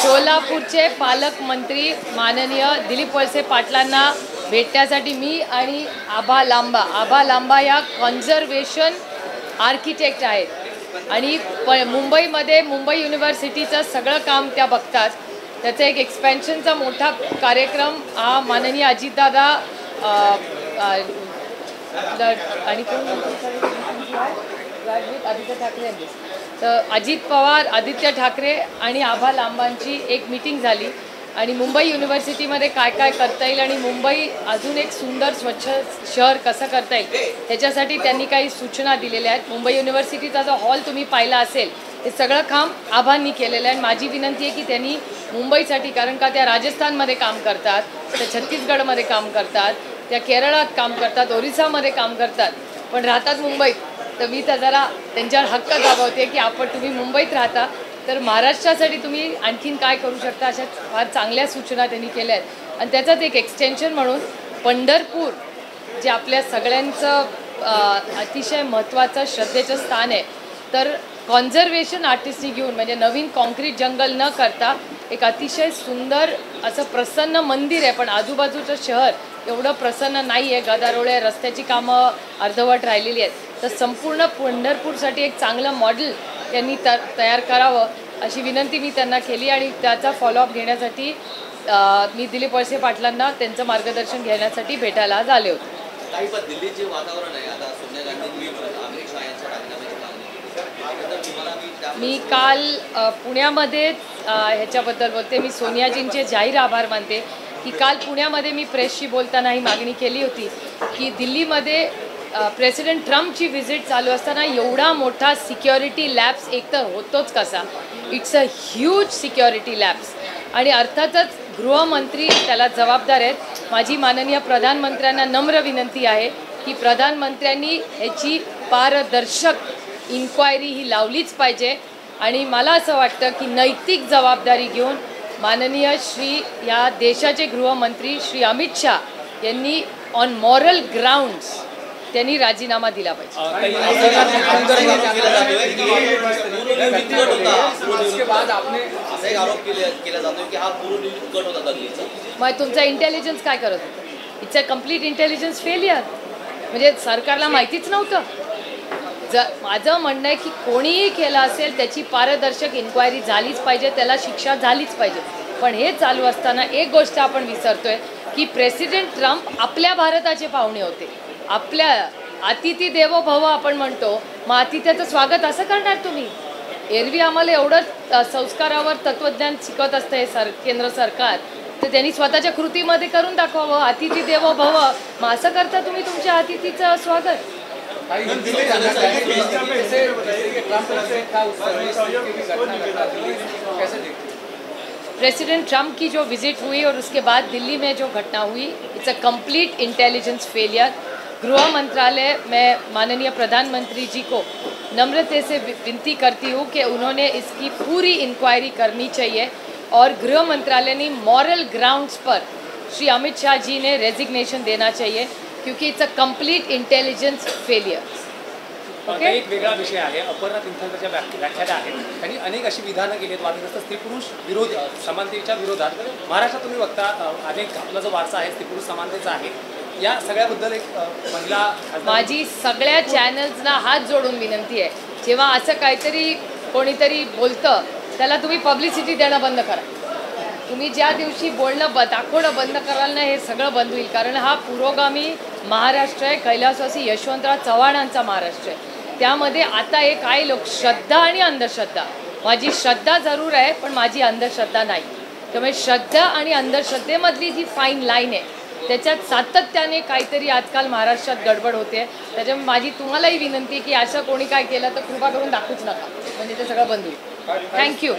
सोलापूरचे पालकमंत्री माननीय दिलीप वळसे पाटलांना भेटण्यासाठी मी आणि आभा लांबा या कॉन्झर्वेशन आर्किटेक्ट आहेत आणि मुंबईमध्ये मुंबई युनिव्हर्सिटीचं सगळं काम त्या बघतात. त्याचा एक एक्सपेन्शनचा मोठा कार्यक्रम हा माननीय अजितदादा आणि आदित्य ठाकरे यांनी, तर अजित पवार, आदित्य ठाकरे आणि आभा लांबांची एक मीटिंग झाली आणि मुंबई युनिव्हर्सिटीमध्ये काय काय करता येईल आणि मुंबई अजून एक सुंदर स्वच्छ शहर कसं करता येईल त्याच्यासाठी त्यांनी काही सूचना दिलेल्या आहेत. मुंबई युनिव्हर्सिटीचा जो हॉल तुम्ही पाहिला असेल हे सगळं काम आभांनी केलेलं आहे आणि माझी विनंती आहे की त्यांनी मुंबईसाठी, कारण का त्या राजस्थानमध्ये काम करतात, त्या छत्तीसगडमध्ये काम करतात, त्या केरळात काम करतात, ओरिसामध्ये काम करतात, पण राहतात मुंबईत. तर मी तर जरा त्यांच्यावर हक्क दाबवते की तुम्ही मुंबईत राहता तर महाराष्ट्रासाठी तुम्ही आणखीन काय करू शकता, अशा फार चांगल्या सूचना त्यांनी केल्या आहेत. आणि त्याचाच एक एक्सटेन्शन म्हणून पंढरपूर जे आपल्या सगळ्यांचं अतिशय महत्त्वाचं श्रद्धेचं स्थान आहे, तर कॉन्झर्वेशन आर्टिस्टनी घेऊन म्हणजे नवीन कॉन्क्रीट जंगल न करता एक अतिशय सुंदर असं प्रसन्न मंदिर आहे, पण आजूबाजूचं शहर एवढं प्रसन्न नाही आहे, गदारोळे, रस्त्याची कामं अर्धवट राहिलेली आहेत. तर संपूर्ण पंढरपूरसाठी एक चांगलं मॉडेल त्यांनी तयार करावं अशी विनंती मी त्यांना केली आणि त्याचा फॉलोअप घेण्यासाठी मी दिलीप वळसे पाटलांना त्यांचं मार्गदर्शन घेण्यासाठी भेटायला आज आले होते. दिल्लीचे वातावरण आहे आता सोनिया गांधी अमित शहा यांच्या मी काल पुण्यामध्ये ह्याच्याबद्दल बोलते. मी सोनियाजींचे जाहीर आभार मानते की काल पुण्यामध्ये मी प्रेसशी बोलताना ही मागणी केली होती की दिल्लीमध्ये प्रेसिडेंट ट्रम्पची व्हिजिट चालू असताना एवढा मोठा सिक्युरिटी लॅब्स एक तर होतोच कसा, it's a huge security labs आणि अर्थातच गृहमंत्री त्याला जबाबदार आहेत. माझी माननीय प्रधानमंत्र्यांना नम्र विनंती आहे की प्रधानमंत्र्यांनी ह्याची पारदर्शक इन्क्वायरी ही लावलीच पाहिजे आणि मला असं वाटतं की नैतिक जबाबदारी घेऊन माननीय श्री या देशाचे गृहमंत्री श्री अमित शहा यांनी ऑन मॉरल ग्राउंड्स त्यांनी राजीनामा दिला पाहिजे. मग तुमचा इंटेलिजन्स काय करत होतं? It's a complete intelligence failure. म्हणजे सरकारला माहितीच नव्हतं. माझं म्हणणं आहे की कोणीही केलं असेल त्याची पारदर्शक इन्क्वायरी झालीच पाहिजे, त्याला शिक्षा झालीच पाहिजे. पण हे चालू असताना एक गोष्ट आपण विसरतोय की प्रेसिडेंट ट्रम्प आपल्या भारताचे पाहुणे होते. आपल्या अतिथी देवो भव आपण म्हणतो, मग अतिथ्याचं स्वागत असं करणार तुम्ही? एरवी आम्हाला एवढं संस्कारावर तत्त्वज्ञान शिकवत असतं हे केंद्र सरकार, तर त्यांनी स्वतःच्या कृतीमध्ये करून दाखवावं. अतिथी देवो भव, मग असं करता तुम्ही तुमच्या अतिथीचं स्वागत? प्रेसिडेंट ट्रम्प की जो विजिट हुई और उसके बाद दिल्ली में जो घटना हुई, it's a complete intelligence failure. गृह मंत्रालय, मैं माननीय प्रधानमंत्री जी को नम्रता से विनती करती हूँ कि उन्होंने इसकी पूरी इंक्वायरी करनी चाहिए और गृह मंत्रालय ने मॉरल ग्राउंड्स पर श्री अमित शाह जी ने रेजिग्नेशन देना चाहिए क्योंकि it's a complete intelligence failure. Okay, एक वेगळा विषय आहे. अपर्णा तीर्थंकरच्या व्याख्यात्या आहेत, त्यांनी अनेक अशी विधानं केली आहेत वादग्रस्त स्त्री पुरुष विरोध समानतेच्या विरोधात. महाराष्ट्रात तुम्ही बघता अनेक आपला जो वारसा आहे स्त्री पुरुष समानतेचा आहे, या सगळ्याबद्दल एक महिला, माझी सगळ्या चॅनल्सना हात जोडून विनंती आहे, जेव्हा असं काहीतरी कोणीतरी बोलतं त्याला तुम्ही पब्लिसिटी देणं बंद करा. तुम्ही ज्या दिवशी बोलणं दाखवणं बंद कराल ना, हे सगळं बंद होईल. कारण हा पुरोगामी महाराष्ट्र आहे, कैलासवासी यशवंतराव चव्हाणांचा महाराष्ट्र आहे. त्यामध्ये आता एक आहे लोक श्रद्धा आणि अंधश्रद्धा. माझी श्रद्धा जरूर आहे पण माझी अंधश्रद्धा नाही. त्यामुळे श्रद्धा आणि अंधश्रद्धेमधली जी फाईन लाईन आहे त्याच्यात सातत्याने काहीतरी आजकाल महाराष्ट्रात गडबड होते. त्याच्यामुळे माझी तुम्हालाही विनंती आहे की असं कोणी काय केलं तर कृपा करून दाखवूच नका, म्हणजे ते सगळं बंद होईल. थँक्यू.